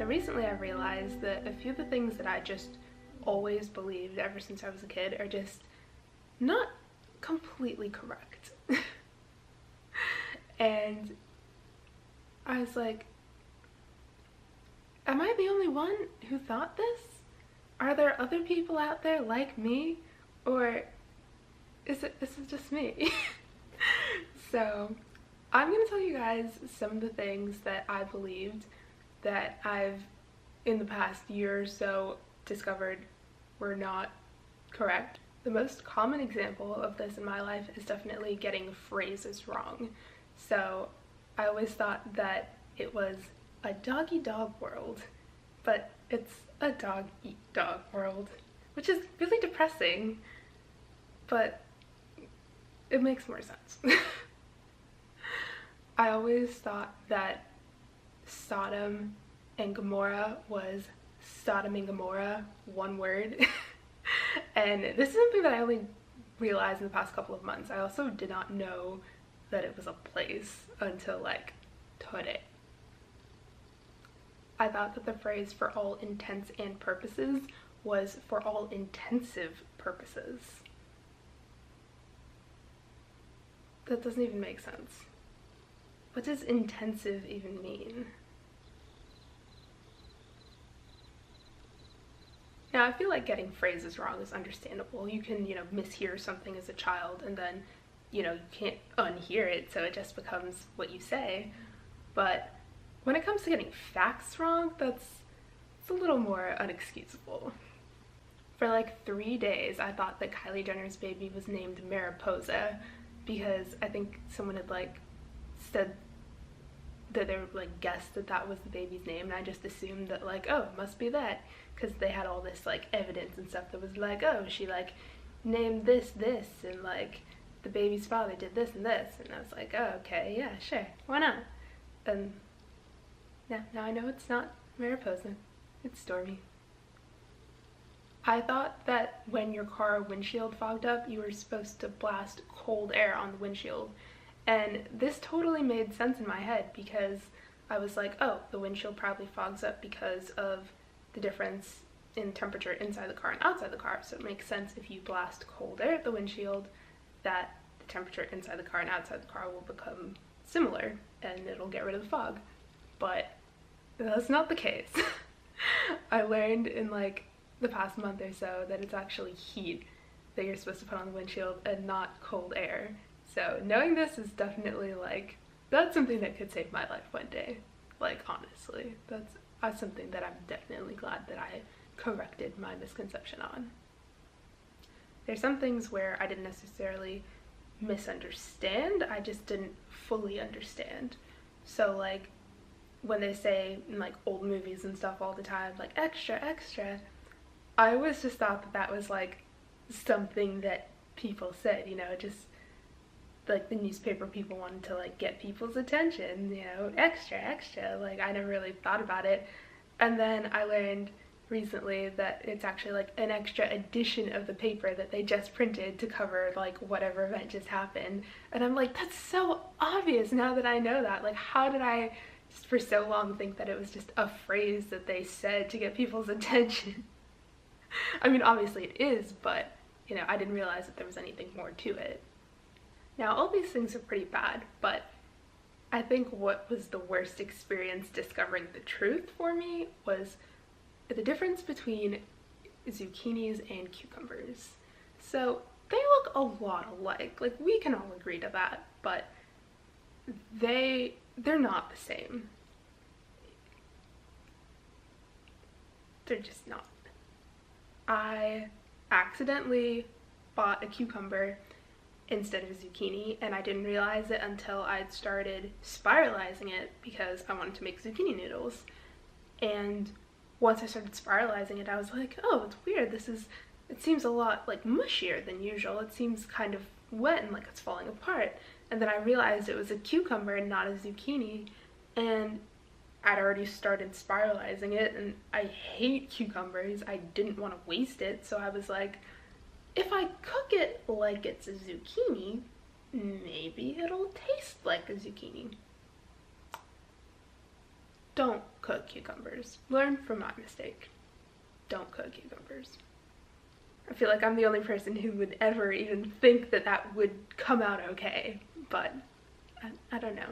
So recently I realized that a few of the things that I just always believed ever since I was a kid are just not completely correct. And I was like, am I the only one who thought this? Are there other people out there like me? Or is it just me? So I'm gonna tell you guys some of the things that I believed that I've in the past year or so discovered were not correct. The most common example of this in my life is definitely getting phrases wrong. So I always thought that it was a dog-eat-dog world, but it's a dog-eat-dog world, which is really depressing, but it makes more sense. I always thought that Sodom and Gomorrah was Sodom and Gomorrah, one word. And this is something that I only realized in the past couple of months. I also did not know that it was a place until like today. I thought that the phrase "for all intents and purposes" was "for all intensive purposes." That doesn't even make sense. What does intensive even mean? Now, I feel like getting phrases wrong is understandable. You can, mishear something as a child and then, you can't unhear it, so it just becomes what you say. But when it comes to getting facts wrong, it's a little more unexcusable. For like 3 days, I thought that Kylie Jenner's baby was named Mariposa because I think someone had said that they guessed that that was the baby's name, and I just assumed that oh, it must be that, because they had all this evidence and stuff that was oh, she named this and the baby's father did this and this, and I was like, oh, okay, yeah, sure, why not? And now I know it's not Mariposa, it's Stormy. I thought that when your car windshield fogged up, you were supposed to blast cold air on the windshield. And this totally made sense in my head because I was like, oh, the windshield probably fogs up because of the difference in temperature inside the car and outside the car. So it makes sense if you blast cold air at the windshield that the temperature inside the car and outside the car will become similar and it'll get rid of the fog. But that's not the case. I learned in the past month or so that it's actually heat that you're supposed to put on the windshield and not cold air. So knowing this is definitely that's something that could save my life one day. Honestly, that's something that I'm definitely glad that I corrected my misconception on. There's some things where I didn't necessarily misunderstand, I just didn't fully understand. So when they say in old movies and stuff all the time, extra, extra, I always just thought that that was something that people said, just the newspaper people wanted to get people's attention, extra, extra. I never really thought about it. And then I learned recently that it's actually an extra edition of the paper that they just printed to cover whatever event just happened. And I'm that's so obvious now that I know that. How did I just for so long think that it was just a phrase that they said to get people's attention? I mean, obviously it is, but I didn't realize that there was anything more to it. Now, all these things are pretty bad, but I think what was the worst experience discovering the truth for me was the difference between zucchinis and cucumbers. So they look a lot alike, we can all agree to that, but they're not the same. They're just not. I accidentally bought a cucumber instead of a zucchini, and I didn't realize it until I'd started spiralizing it because I wanted to make zucchini noodles. And once I started spiralizing it, I was like, oh, it's weird, it seems a lot mushier than usual. It seems kind of wet and it's falling apart. And then I realized it was a cucumber and not a zucchini, and I'd already started spiralizing it, and I hate cucumbers. I didn't want to waste it, so I was like, if I cook it like it's a zucchini, maybe it'll taste like a zucchini. Don't cook cucumbers. Learn from my mistake. Don't cook cucumbers. I feel like I'm the only person who would ever even think that that would come out okay, but I don't know.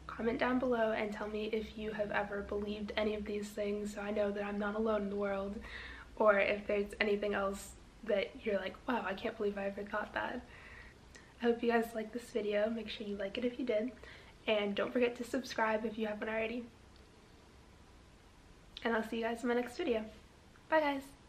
Comment down below and tell me if you have ever believed any of these things so I know that I'm not alone in the world, or if there's anything else that you're like, wow, I can't believe I ever thought that. I hope you guys liked this video. Make sure you like it if you did, and don't forget to subscribe if you haven't already. And I'll see you guys in my next video. Bye guys!